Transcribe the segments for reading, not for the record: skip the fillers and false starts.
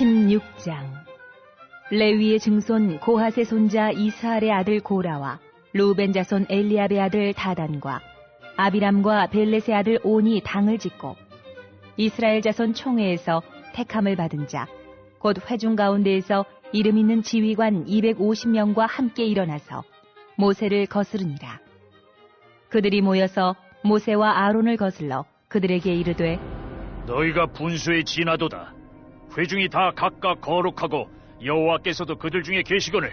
16장. 레위의 증손 고핫의 손자 이스할의 아들 고라와 루벤 자손 엘리압의 아들 다단과 아비람과 벨렛의 아들 온이 당을 짓고 이스라엘 자손 총회에서 택함을 받은 자 곧 회중 가운데에서 이름 있는 지휘관 250명과 함께 일어나서 모세를 거스르니라. 그들이 모여서 모세와 아론을 거슬러 그들에게 이르되 너희가 분수에 지나도다. 회중이 다 각각 거룩하고 여호와께서도 그들 중에 계시거늘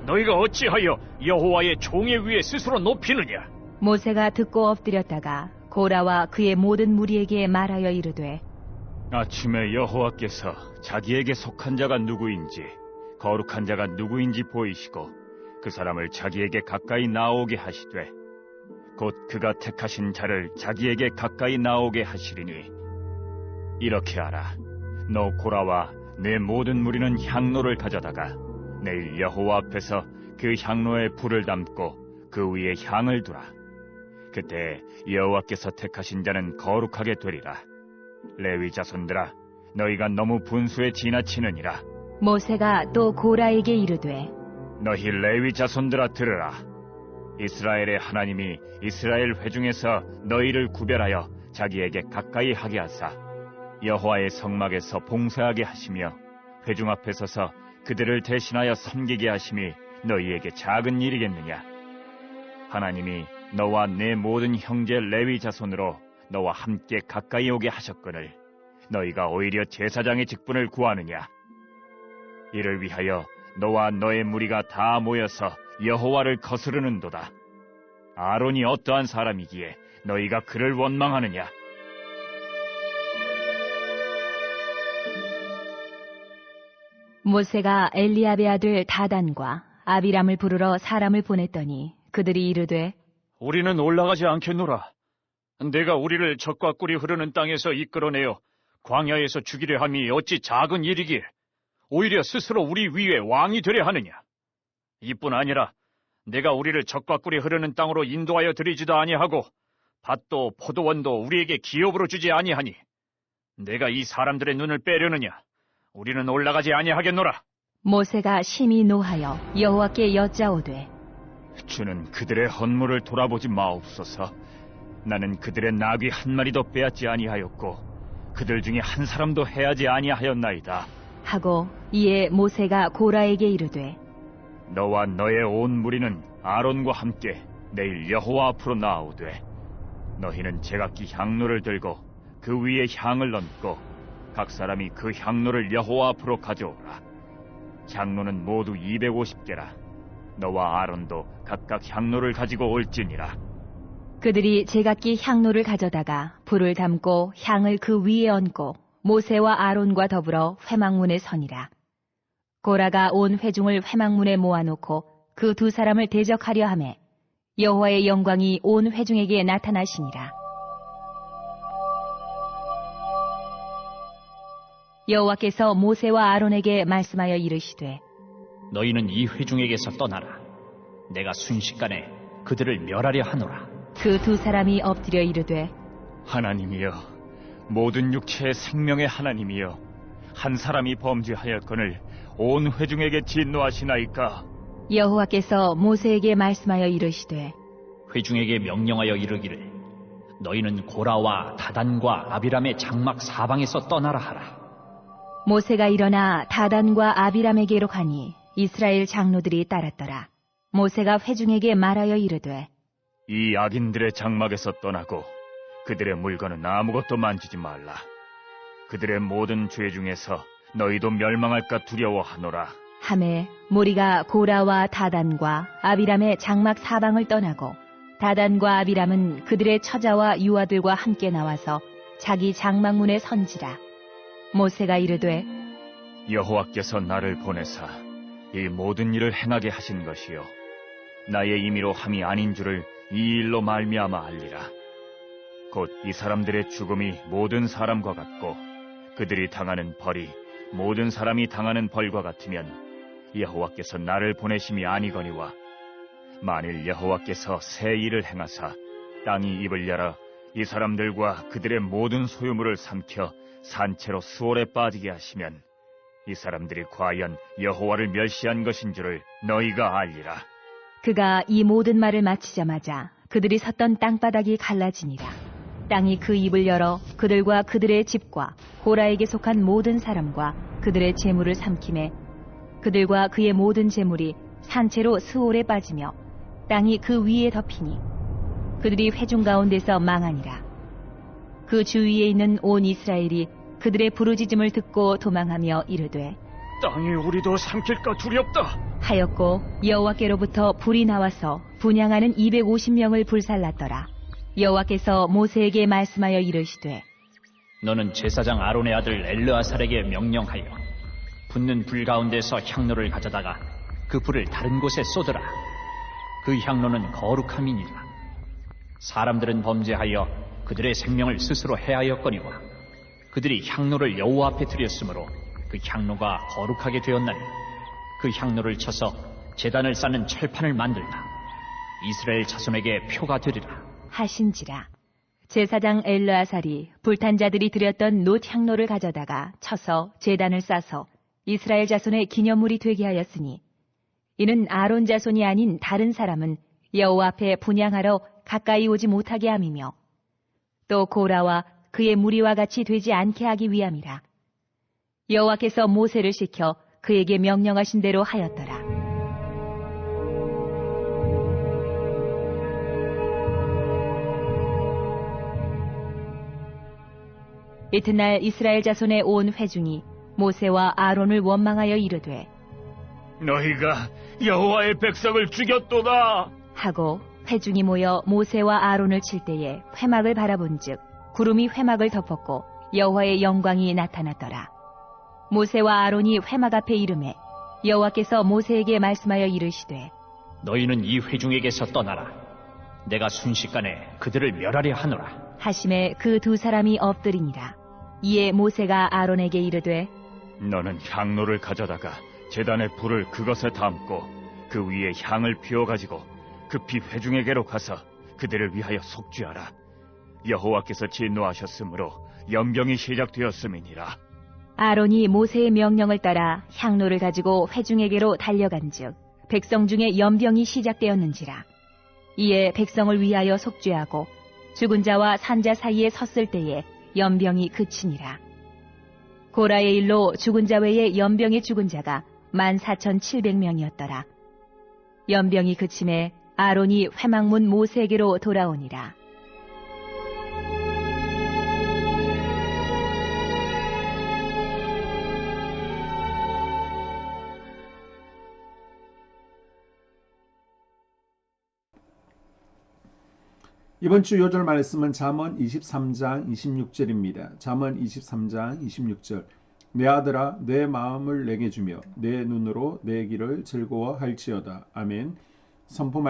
너희가 어찌하여 여호와의 총회 위에 스스로 높이느냐? 모세가 듣고 엎드렸다가 고라와 그의 모든 무리에게 말하여 이르되 아침에 여호와께서 자기에게 속한 자가 누구인지 거룩한 자가 누구인지 보이시고 그 사람을 자기에게 가까이 나오게 하시되 곧 그가 택하신 자를 자기에게 가까이 나오게 하시리니 이렇게 하라. 너 고라와 내 모든 무리는 향로를 가져다가 내일 여호와 앞에서 그 향로에 불을 담고 그 위에 향을 두라. 그때 여호와께서 택하신 자는 거룩하게 되리라. 레위 자손들아, 너희가 너무 분수에 지나치느니라. 모세가 또 고라에게 이르되 너희 레위 자손들아 들으라. 이스라엘의 하나님이 이스라엘 회중에서 너희를 구별하여 자기에게 가까이 하게 하사 여호와의 성막에서 봉사하게 하시며 회중 앞에 서서 그들을 대신하여 섬기게 하심이 너희에게 작은 일이겠느냐? 하나님이 너와 내 모든 형제 레위 자손으로 너와 함께 가까이 오게 하셨거늘 너희가 오히려 제사장의 직분을 구하느냐? 이를 위하여 너와 너의 무리가 다 모여서 여호와를 거스르는도다. 아론이 어떠한 사람이기에 너희가 그를 원망하느냐? 모세가 엘리압의 아들 다단과 아비람을 부르러 사람을 보냈더니 그들이 이르되 우리는 올라가지 않겠노라. 내가 우리를 적과 꿀이 흐르는 땅에서 이끌어내어 광야에서 죽이려 함이 어찌 작은 일이기에 오히려 스스로 우리 위에 왕이 되려 하느냐? 이뿐 아니라 내가 우리를 적과 꿀이 흐르는 땅으로 인도하여 드리지도 아니하고 밭도 포도원도 우리에게 기업으로 주지 아니하니 내가 이 사람들의 눈을 빼려느냐? 우리는 올라가지 아니하겠노라. 모세가 심히 노하여 여호와께 여짜오되 주는 그들의 헌물을 돌아보지 마옵소서. 나는 그들의 나귀 한 마리도 빼앗지 아니하였고 그들 중에 한 사람도 해하지 아니하였나이다. 하고 이에 모세가 고라에게 이르되 너와 너의 온 무리는 아론과 함께 내일 여호와 앞으로 나아오되 너희는 제각기 향로를 들고 그 위에 향을 얹고 각 사람이 그 향로를 여호와 앞으로 가져오라. 향로는 모두 250개라. 너와 아론도 각각 향로를 가지고 올지니라. 그들이 제각기 향로를 가져다가 불을 담고 향을 그 위에 얹고 모세와 아론과 더불어 회막문에 서니라. 고라가 온 회중을 회막문에 모아놓고 그 두 사람을 대적하려 하매 여호와의 영광이 온 회중에게 나타나시니라. 여호와께서 모세와 아론에게 말씀하여 이르시되 너희는 이 회중에게서 떠나라. 내가 순식간에 그들을 멸하려 하노라. 그 두 사람이 엎드려 이르되 하나님이여, 모든 육체의 생명의 하나님이여, 한 사람이 범죄하였거늘 온 회중에게 진노하시나이까? 여호와께서 모세에게 말씀하여 이르시되 회중에게 명령하여 이르기를 너희는 고라와 다단과 아비람의 장막 사방에서 떠나라 하라. 모세가 일어나 다단과 아비람에게로 가니 이스라엘 장로들이 따랐더라. 모세가 회중에게 말하여 이르되 이 악인들의 장막에서 떠나고 그들의 물건은 아무것도 만지지 말라. 그들의 모든 죄 중에서 너희도 멸망할까 두려워하노라. 하매 무리가 고라와 다단과 아비람의 장막 사방을 떠나고 다단과 아비람은 그들의 처자와 유아들과 함께 나와서 자기 장막문에 선지라. 모세가 이르되 여호와께서 나를 보내사 이 모든 일을 행하게 하신 것이요 나의 임의로 함이 아닌 줄을 이 일로 말미암아 알리라. 곧 이 사람들의 죽음이 모든 사람과 같고 그들이 당하는 벌이 모든 사람이 당하는 벌과 같으면 여호와께서 나를 보내심이 아니거니와 만일 여호와께서 새 일을 행하사 땅이 입을 열어 이 사람들과 그들의 모든 소유물을 삼켜 산채로 수월에 빠지게 하시면 이 사람들이 과연 여호와를 멸시한 것인 줄을 너희가 알리라. 그가 이 모든 말을 마치자마자 그들이 섰던 땅바닥이 갈라지니라. 땅이 그 입을 열어 그들과 그들의 집과 고라에게 속한 모든 사람과 그들의 재물을 삼키매 그들과 그의 모든 재물이 산채로 스올에 빠지며 땅이 그 위에 덮이니 그들이 회중 가운데서 망하니라. 그 주위에 있는 온 이스라엘이 그들의 부르짖음을 듣고 도망하며 이르되 땅이 우리도 삼킬까 두렵다 하였고 여호와께로부터 불이 나와서 분향하는 250명을 불살랐더라. 여호와께서 모세에게 말씀하여 이르시되 너는 제사장 아론의 아들 엘르아살에게 명령하여 붙는 불 가운데서 향로를 가져다가 그 불을 다른 곳에 쏟으라. 그 향로는 거룩함이니라. 사람들은 범죄하여 그들의 생명을 스스로 해하였거니와 그들이 향로를 여호와 앞에 드렸으므로 그 향로가 거룩하게 되었나니 그 향로를 쳐서 제단을 쌓는 철판을 만들라. 이스라엘 자손에게 표가 되리라 하신지라. 제사장 엘르아살이 불탄 자들이 드렸던 놋 향로를 가져다가 쳐서 제단을 싸서 이스라엘 자손의 기념물이 되게 하였으니 이는 아론 자손이 아닌 다른 사람은 여호와 앞에 분향하러 가까이 오지 못하게 함이며 또 고라와 그의 무리와 같이 되지 않게 하기 위함이라. 여호와께서 모세를 시켜 그에게 명령하신 대로 하였더라. 이튿날 이스라엘 자손의 온 회중이 모세와 아론을 원망하여 이르되 너희가 여호와의 백성을 죽였도다 하고 회중이 모여 모세와 아론을 칠 때에 회막을 바라본즉 구름이 회막을 덮었고 여호와의 영광이 나타났더라. 모세와 아론이 회막 앞에 이르매 여호와께서 모세에게 말씀하여 이르시되 너희는 이 회중에게서 떠나라. 내가 순식간에 그들을 멸하려 하노라. 하심에 그 두 사람이 엎드리니라. 이에 모세가 아론에게 이르되 너는 향로를 가져다가 제단의 불을 그것에 담고 그 위에 향을 피워가지고 급히 회중에게로 가서 그들을 위하여 속죄하라. 여호와께서 진노하셨으므로 연병이 시작되었음이니라. 아론이 모세의 명령을 따라 향로를 가지고 회중에게로 달려간즉 백성 중에 연병이 시작되었는지라. 이에 백성을 위하여 속죄하고 죽은 자와 산 자 사이에 섰을 때에 연병이 그치니라. 고라의 일로 죽은 자 외에 연병에 죽은 자가 14,700명이었더라. 연병이 그침에 아론이 회막문 모세에게로 돌아오니라. 이번 주 요절 말씀은 잠언 23장 26절입니다. 잠언 23장 26절. 내 아들아 내 마음을 내게 주며 내 눈으로 내 길을 즐거워할지어다. 아멘. 선포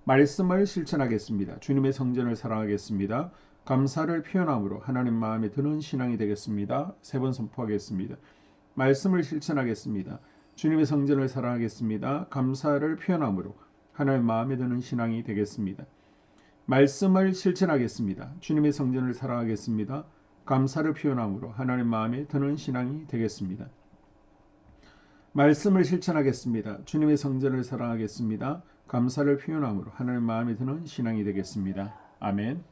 말씀을 실천하겠습니다. 주님의 성전을 사랑하겠습니다. 감사를 표현함으로 하나님 마음에 드는 신앙이 되겠습니다. 세 번 선포하겠습니다. 말씀을 실천하겠습니다. 주님의 성전을 사랑하겠습니다. 감사를 표현함으로 하나님 마음에 드는 신앙이 되겠습니다. 말씀을 실천하겠습니다. 주님의 성전을 사랑하겠습니다. 감사를 표현함으로 하나님 마음에 드는 신앙이 되겠습니다. 말씀을 실천하겠습니다. 주님의 성전을 사랑하겠습니다. 감사를 표현함으로 하나님 마음에 드는 신앙이 되겠습니다. 아멘.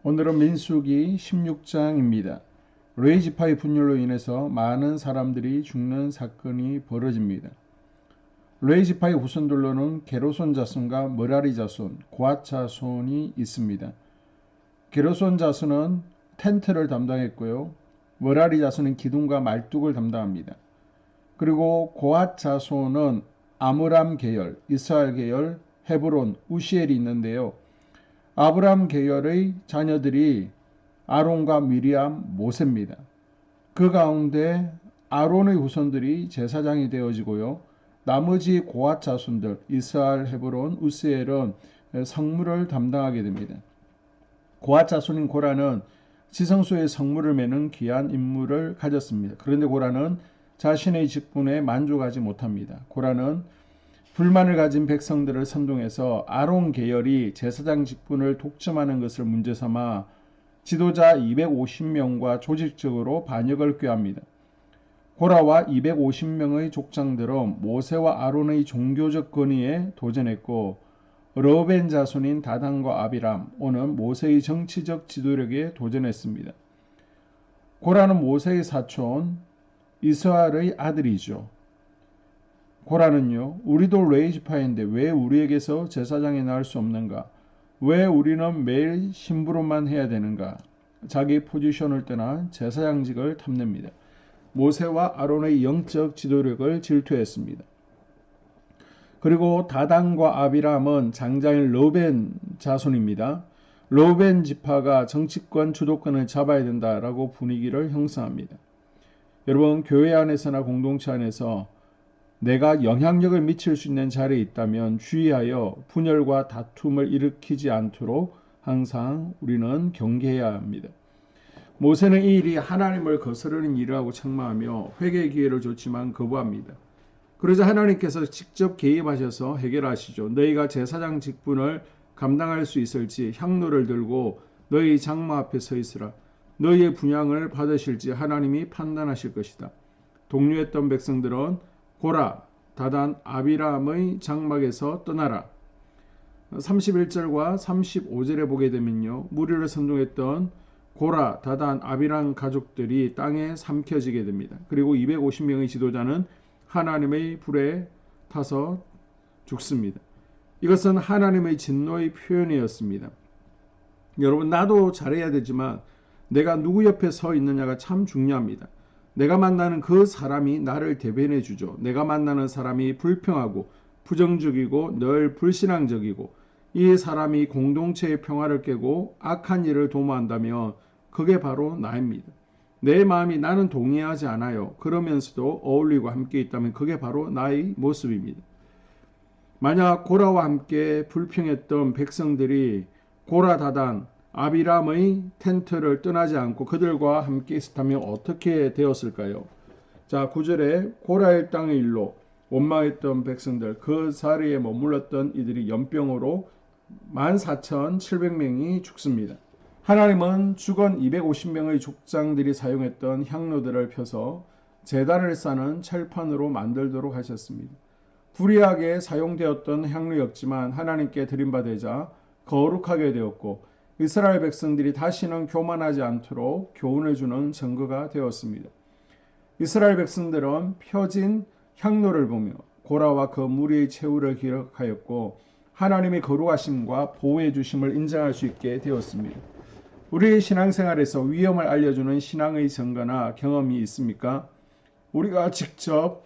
오늘은 민수기 16장입니다. 레위지파의 분열로 인해서 많은 사람들이 죽는 사건이 벌어집니다. 레위지파의 후손들로는 게르손 자손과 머라리 자손, 고앗 자손이 있습니다. 게르손 자손은 텐트를 담당했고요. 머라리 자손은 기둥과 말뚝을 담당합니다. 그리고 고앗 자손은 아므람 계열, 이스라엘 계열, 헤브론, 우시엘이 있는데요. 아브람 계열의 자녀들이 아론과 미리암, 모세입니다. 그 가운데 아론의 후손들이 제사장이 되어지고요. 나머지 고앗 자손들 이스라엘, 헤브론, 우스엘은 성물을 담당하게 됩니다. 고앗 자손인 고라는 지성소의 성물을 매는 귀한 임무를 가졌습니다. 그런데 고라는 자신의 직분에 만족하지 못합니다. 고라는 불만을 가진 백성들을 선동해서 아론 계열이 제사장 직분을 독점하는 것을 문제삼아 지도자 250명과 조직적으로 반역을 꾀합니다. 고라와 250명의 족장들은 모세와 아론의 종교적 권위에 도전했고 르우벤 자손인 다단과 아비람, 오는 모세의 정치적 지도력에 도전했습니다. 고라는 모세의 사촌 이스라엘의 아들이죠. 고라는요, 우리도 레위지파인데 왜 우리에게서 제사장이 나을 수 없는가? 왜 우리는 매일 심부름만 해야 되는가? 자기 포지션을 떠나 제사장직을 탐냅니다. 모세와 아론의 영적 지도력을 질투했습니다. 그리고 다단과 아비람은 장자인 르우벤 자손입니다. 르우벤 지파가 정치권 주도권을 잡아야 된다라고 분위기를 형성합니다. 여러분, 교회 안에서나 공동체 안에서 내가 영향력을 미칠 수 있는 자리에 있다면 주의하여 분열과 다툼을 일으키지 않도록 항상 우리는 경계해야 합니다. 모세는 이 일이 하나님을 거스르는 일이라고 책망하며 회개의 기회를 줬지만 거부합니다. 그러자 하나님께서 직접 개입하셔서 해결하시죠. 너희가 제사장 직분을 감당할 수 있을지 향로를 들고 너희 장막 앞에 서 있으라. 너희의 분향을 받으실지 하나님이 판단하실 것이다. 동료했던 백성들은 고라, 다단, 아비람의 장막에서 떠나라. 31절과 35절에 보게 되면요. 무리를 선동했던 고라, 다단, 아비람 가족들이 땅에 삼켜지게 됩니다. 그리고 250명의 지도자는 하나님의 불에 타서 죽습니다. 이것은 하나님의 진노의 표현이었습니다. 여러분, 나도 잘해야 되지만 내가 누구 옆에 서 있느냐가 참 중요합니다. 내가 만나는 그 사람이 나를 대변해 주죠. 내가 만나는 사람이 불평하고 부정적이고 늘 불신앙적이고 이 사람이 공동체의 평화를 깨고 악한 일을 도모한다면 그게 바로 나입니다. 내 마음이 나는 동의하지 않아요. 그러면서도 어울리고 함께 있다면 그게 바로 나의 모습입니다. 만약 고라와 함께 불평했던 백성들이 고라, 다단, 아비람의 텐트를 떠나지 않고 그들과 함께 있었다면 어떻게 되었을까요? 자, 9절에 고라의 땅의 일로 원망했던 백성들, 그 자리에 머물렀던 이들이 연병으로 14,700명이 죽습니다. 하나님은 죽은 250명의 족장들이 사용했던 향로들을 펴서 제단을 쌓는 철판으로 만들도록 하셨습니다. 불의하게 사용되었던 향로였지만 하나님께 드림받으자 거룩하게 되었고 이스라엘 백성들이 다시는 교만하지 않도록 교훈을 주는 증거가 되었습니다. 이스라엘 백성들은 펴진 향로를 보며 고라와 그 무리의 최후를 기억하였고 하나님의 거룩하심과 보호해 주심을 인정할 수 있게 되었습니다. 우리의 신앙생활에서 위험을 알려주는 신앙의 증거나 경험이 있습니까? 우리가 직접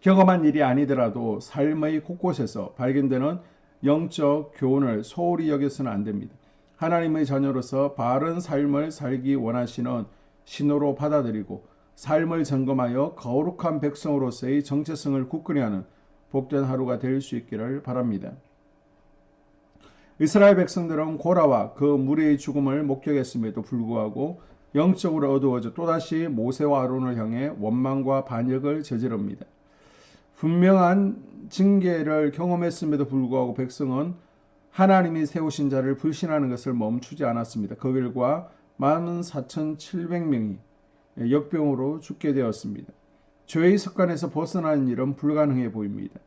경험한 일이 아니더라도 삶의 곳곳에서 발견되는 영적 교훈을 소홀히 여겨서는 안 됩니다. 하나님의 자녀로서 바른 삶을 살기 원하시는 신호로 받아들이고 삶을 점검하여 거룩한 백성으로서의 정체성을 굳건히 하는 복된 하루가 될 수 있기를 바랍니다. 이스라엘 백성들은 고라와 그 무리의 죽음을 목격했음에도 불구하고 영적으로 어두워져 또다시 모세와 아론을 향해 원망과 반역을 저지릅니다. 분명한 징계를 경험했음에도 불구하고 백성은 하나님이 세우신 자를 불신하는 것을 멈추지 않았습니다. 그 결과 14,700명이 역병으로 죽게 되었습니다. 죄의 습관에서 벗어나는 일은 불가능해 보입니다.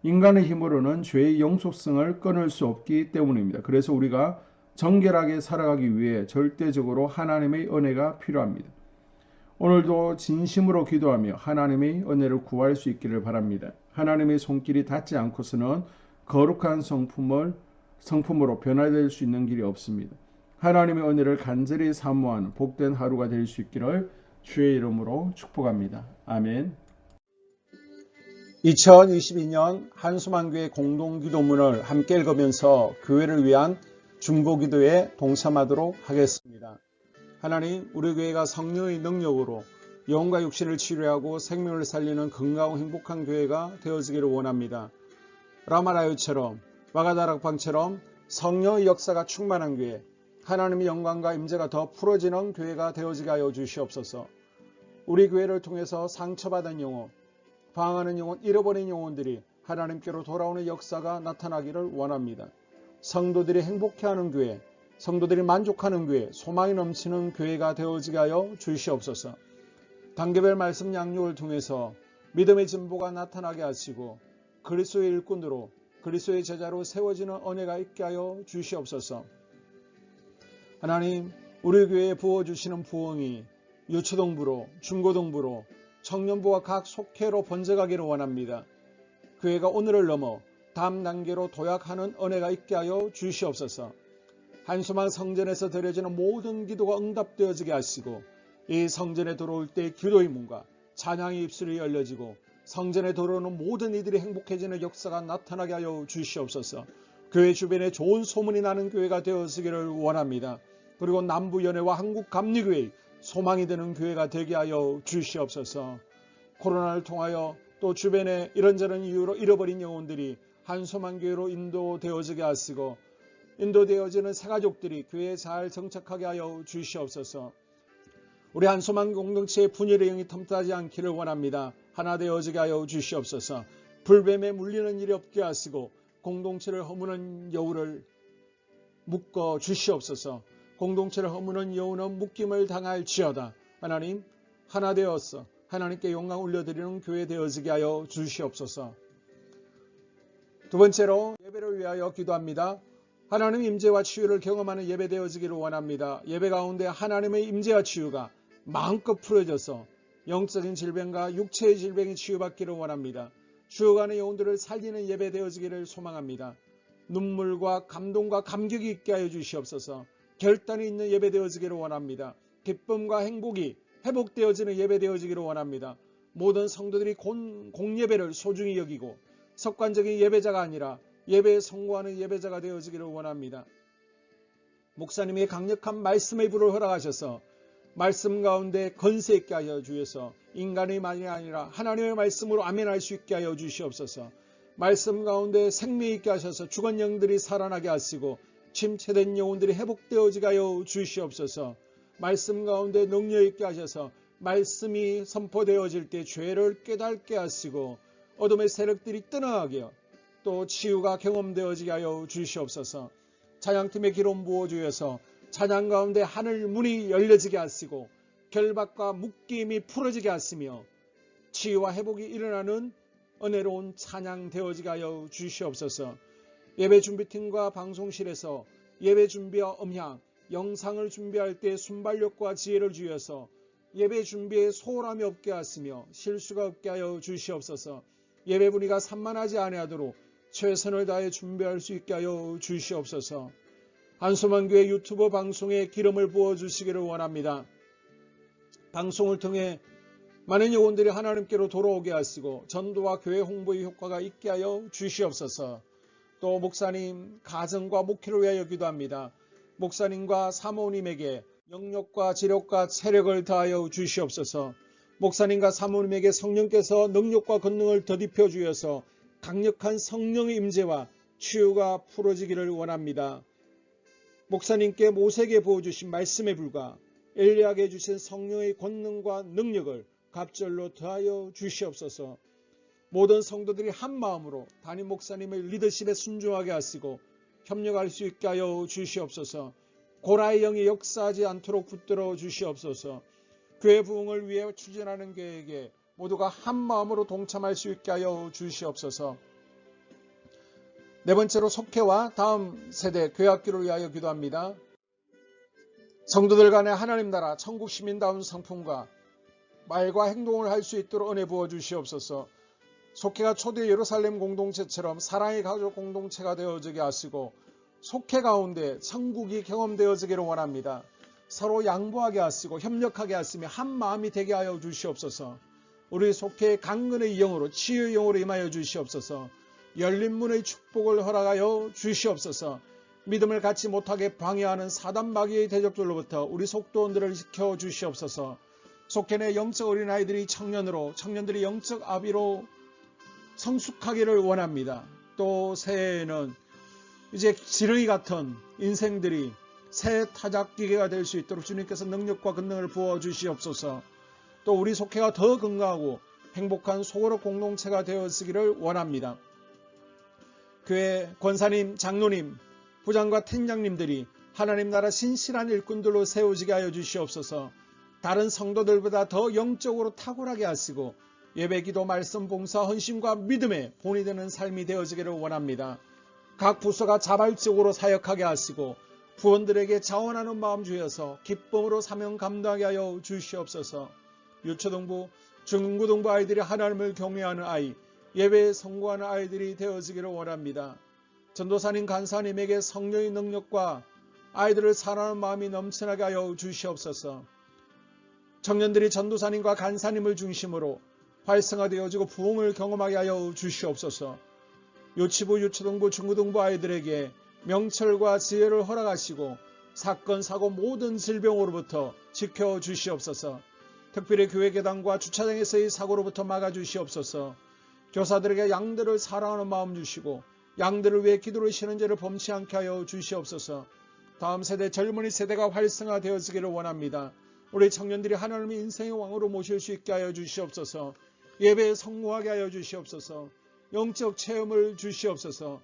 인간의 힘으로는 죄의 영속성을 끊을 수 없기 때문입니다. 그래서 우리가 정결하게 살아가기 위해 절대적으로 하나님의 은혜가 필요합니다. 오늘도 진심으로 기도하며 하나님의 은혜를 구할 수 있기를 바랍니다. 하나님의 손길이 닿지 않고서는 거룩한 성품으로 변화될 수 있는 길이 없습니다. 하나님의 은혜를 간절히 사모하는 복된 하루가 될 수 있기를 주의 이름으로 축복합니다. 아멘. 2022년 한수만교회 공동기도문을 함께 읽으면서 교회를 위한 중보기도에 동참하도록 하겠습니다. 하나님, 우리 교회가 성령의 능력으로 영과 육신을 치료하고 생명을 살리는 건강하고 행복한 교회가 되어지기를 원합니다. 라마라요처럼 마가다락방처럼 성령의 역사가 충만한 교회, 하나님의 영광과 임재가 더 풀어지는 교회가 되어지게 하여 주시옵소서. 우리 교회를 통해서 상처받은 영혼, 방황하는 영혼, 잃어버린 영혼들이 하나님께로 돌아오는 역사가 나타나기를 원합니다. 성도들이 행복해하는 교회, 성도들이 만족하는 교회, 소망이 넘치는 교회가 되어지게 하여 주시옵소서. 단계별 말씀 양육을 통해서 믿음의 진보가 나타나게 하시고 그리스도의 일꾼으로 그리스도의 제자로 세워지는 은혜가 있게 하여 주시옵소서. 하나님, 우리 교회에 부어주시는 부흥이 유초동부로, 중고동부로, 청년부와 각 속회로 번져가기를 원합니다. 교회가 오늘을 넘어 다음 단계로 도약하는 은혜가 있게 하여 주시옵소서. 한수만 성전에서 드려지는 모든 기도가 응답되어지게 하시고 이 성전에 들어올 때 기도의 문과 찬양의 입술이 열려지고 성전에 들어오는 모든 이들이 행복해지는 역사가 나타나게 하여 주시옵소서. 교회 주변에 좋은 소문이 나는 교회가 되어지기를 원합니다. 그리고 남부연회와 한국감리교회의 소망이 되는 교회가 되게 하여 주시옵소서. 코로나를 통하여 또 주변에 이런저런 이유로 잃어버린 영혼들이 한소망교회로 인도되어지게 하시고 인도되어지는 새가족들이 교회에 잘 정착하게 하여 주시옵소서. 우리 한소망 공동체의 분열의 영이 틈타지 않기를 원합니다. 하나 되어지게 하여 주시옵소서. 불뱀에 물리는 일이 없게 하시고 공동체를 허무는 여우를 묶어 주시옵소서. 공동체를 허무는 여우는 묶임을 당할지어다. 하나님, 하나 되어서 하나님께 영광 올려드리는 교회 되어지게 하여 주시옵소서. 두 번째로 예배를 위하여 기도합니다. 하나님 임재와 치유를 경험하는 예배 되어지기를 원합니다. 예배 가운데 하나님의 임재와 치유가 마음껏 풀어져서 영적인 질병과 육체의 질병이 치유받기를 원합니다. 죽어가는 영혼들을 살리는 예배 되어지기를 소망합니다. 눈물과 감동과 감격이 있게 하여 주시옵소서. 결단이 있는 예배 되어지기를 원합니다. 기쁨과 행복이 회복되어지는 예배 되어지기를 원합니다. 모든 성도들이 공예배를 소중히 여기고 습관적인 예배자가 아니라 예배에 성공하는 예배자가 되어지기를 원합니다. 목사님이 강력한 말씀의 불을 허락하셔서 말씀 가운데 건세 있게 하여 주셔서 인간의 말이 아니라 하나님의 말씀으로 아멘할 수 있게 하여 주시옵소서. 말씀 가운데 생명 있게 하셔서 죽은 영들이 살아나게 하시고 침체된 영혼들이 회복되어지게 하여 주시옵소서. 말씀 가운데 능력 있게 하셔서 말씀이 선포되어질 때 죄를 깨닫게 하시고 어둠의 세력들이 떠나가게 또 치유가 경험되어지게 하여 주시옵소서. 찬양팀의 기름 부어주셔서 찬양 가운데 하늘 문이 열려지게 하시고 결박과 묶임이 풀어지게 하시며 치유와 회복이 일어나는 은혜로운 찬양 되어지게 하여 주시옵소서. 예배 준비팀과 방송실에서 예배 준비와 음향, 영상을 준비할 때 순발력과 지혜를 주셔서 예배 준비에 소홀함이 없게 하시며 실수가 없게 하여 주시옵소서. 예배 분위기가 산만하지 아니하도록 최선을 다해 준비할 수 있게 하여 주시옵소서. 한소망교회 유튜브 방송에 기름을 부어주시기를 원합니다. 방송을 통해 많은 영혼들이 하나님께로 돌아오게 하시고 전도와 교회 홍보의 효과가 있게 하여 주시옵소서. 또 목사님 가정과 목회를 위하여 기도합니다. 목사님과 사모님에게 영력과 지력과 체력을 다하여 주시옵소서. 목사님과 사모님에게 성령께서 능력과 권능을 더딥혀 주셔서 강력한 성령의 임재와 치유가 풀어지기를 원합니다. 목사님께 모세에게 부어주신 말씀의 불과 엘리야에게 주신 성령의 권능과 능력을 갑절로 더하여 주시옵소서. 모든 성도들이 한 마음으로 담임 목사님의 리더십에 순종하게 하시고 협력할 수 있게 하여 주시옵소서. 고라의 영이 역사하지 않도록 붙들어 주시옵소서. 교회 부흥을 위해 추진하는 계획에 모두가 한 마음으로 동참할 수 있게 하여 주시옵소서. 네 번째로 속회와 다음 세대 교회학교를 위하여 기도합니다. 성도들 간의 하나님 나라 천국 시민다운 성품과 말과 행동을 할 수 있도록 은혜 부어 주시옵소서. 속회가 초대 예루살렘 공동체처럼 사랑의 가족 공동체가 되어지게 하시고 속회 가운데 천국이 경험되어지기를 원합니다. 서로 양보하게 하시고 협력하게 하시며 한 마음이 되게 하여 주시옵소서. 우리 속회의 강건의 영으로 치유의 영으로 임하여 주시옵소서. 열린 문의 축복을 허락하여 주시옵소서. 믿음을 갖지 못하게 방해하는 사단 마귀의 대적들로부터 우리 속도원들을 지켜 주시옵소서. 속회 내 영적 어린아이들이 청년들이 영적 아비로 성숙하기를 원합니다. 또 새해에는 이제 지렁이 같은 인생들이 새 타작기계가 될 수 있도록 주님께서 능력과 권능을 부어 주시옵소서. 또 우리 속회가 더 건강하고 행복한 소그룹 공동체가 되었기를 원합니다. 교회 권사님, 장로님, 부장과 팀장님들이 하나님 나라 신실한 일꾼들로 세워지게 하여 주시옵소서. 다른 성도들보다 더 영적으로 탁월하게 하시고 예배기도 말씀 봉사 헌신과 믿음에 본이 되는 삶이 되어지기를 원합니다. 각 부서가 자발적으로 사역하게 하시고 부원들에게 자원하는 마음 주여서 기쁨으로 사명 감당하게 하여 주시옵소서. 유초등부, 중고등부 아이들이 하나님을 경외하는 아이, 예배에 성공하는 아이들이 되어지기를 원합니다. 전도사님, 간사님에게 성령의 능력과 아이들을 사랑하는 마음이 넘쳐나게 하여 주시옵소서. 청년들이 전도사님과 간사님을 중심으로 활성화되어지고 부흥을 경험하게 하여 주시옵소서. 유치부, 유초등부, 중고등부 아이들에게 명철과 지혜를 허락하시고 사건, 사고 모든 질병으로부터 지켜주시옵소서. 특별히 교회 계단과 주차장에서의 사고로부터 막아주시옵소서. 교사들에게 양들을 사랑하는 마음 주시고 양들을 위해 기도를 쉬는 죄를 범치 않게 하여 주시옵소서. 다음 세대 젊은이 세대가 활성화되어지기를 원합니다. 우리 청년들이 하나님의 인생의 왕으로 모실 수 있게 하여 주시옵소서. 예배에 성공하게 하여 주시옵소서. 영적 체험을 주시옵소서.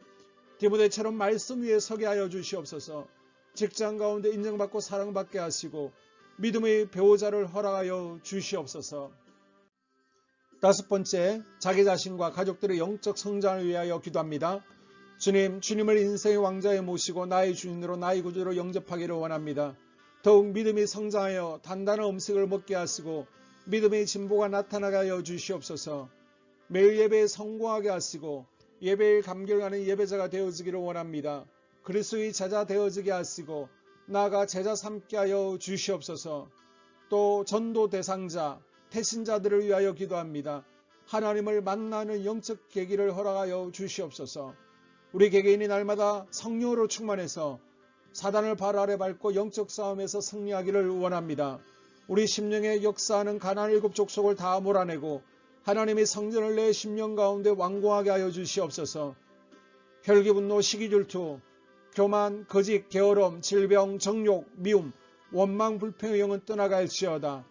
디모데처럼 말씀 위에 서게 하여 주시옵소서. 직장 가운데 인정받고 사랑받게 하시고 믿음의 배우자를 허락하여 주시옵소서. 다섯 번째, 자기 자신과 가족들의 영적 성장을 위하여 기도합니다. 주님, 주님을 인생의 왕자에 모시고 나의 주인으로 나의 구주로 영접하기를 원합니다. 더욱 믿음이 성장하여 단단한 음식을 먹게 하시고 믿음의 진보가 나타나게 하여 주시옵소서. 매일 예배에 성공하게 하시고 예배에 감격하는 예배자가 되어지기를 원합니다. 그리스도의 제자 되어지게 하시고 나아가 제자 삼게 하여 주시옵소서. 또 전도 대상자, 태신자들을 위하여 기도합니다. 하나님을 만나는 영적 계기를 허락하여 주시옵소서. 우리 개개인이 날마다 성령으로 충만해서 사단을 발 아래 밟고 영적 싸움에서 승리하기를 원합니다. 우리 심령에 역사하는 가나안 일곱 족속을 다 몰아내고 하나님의 성전을 내 심령 가운데 완공하게 하여 주시옵소서. 혈기, 분노, 시기, 질투, 교만, 거짓, 게으름, 질병, 정욕, 미움, 원망, 불평의 영은 떠나갈지어다.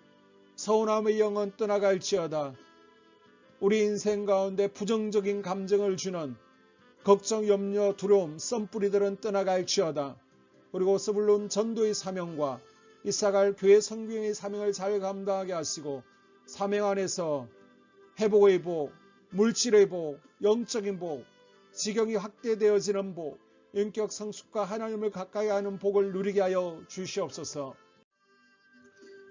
서운함의 영은 떠나갈지어다. 우리 인생 가운데 부정적인 감정을 주는 걱정, 염려, 두려움, 썸뿌리들은 떠나갈지어다. 그리고 스불론 전도의 사명과 이사갈 교회 성경의 사명을 잘 감당하게 하시고 사명 안에서 회복의 복, 물질의 복, 영적인 복, 지경이 확대되어지는 복, 인격 성숙과 하나님을 가까이 하는 복을 누리게 하여 주시옵소서.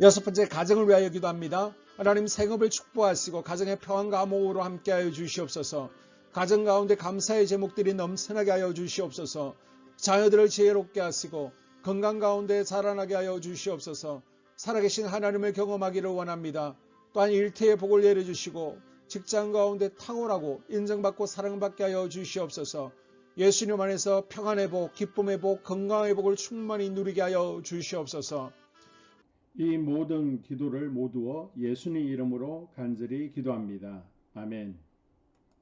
여섯 번째, 가정을 위하여 기도합니다. 하나님 생업을 축복하시고 가정의 평안과 화목으로 함께하여 주시옵소서. 가정 가운데 감사의 제목들이 넘쳐나게 하여 주시옵소서. 자녀들을 지혜롭게 하시고 건강 가운데 자라나게 하여 주시옵소서. 살아계신 하나님을 경험하기를 원합니다. 또한 일태의 복을 내려주시고 직장 가운데 탁월하고 인정받고 사랑받게 하여 주시옵소서. 예수님 안에서 평안의 복, 기쁨의 복, 건강의 복을 충만히 누리게 하여 주시옵소서. 이 모든 기도를 모두어 예수님 이름으로 간절히 기도합니다. 아멘.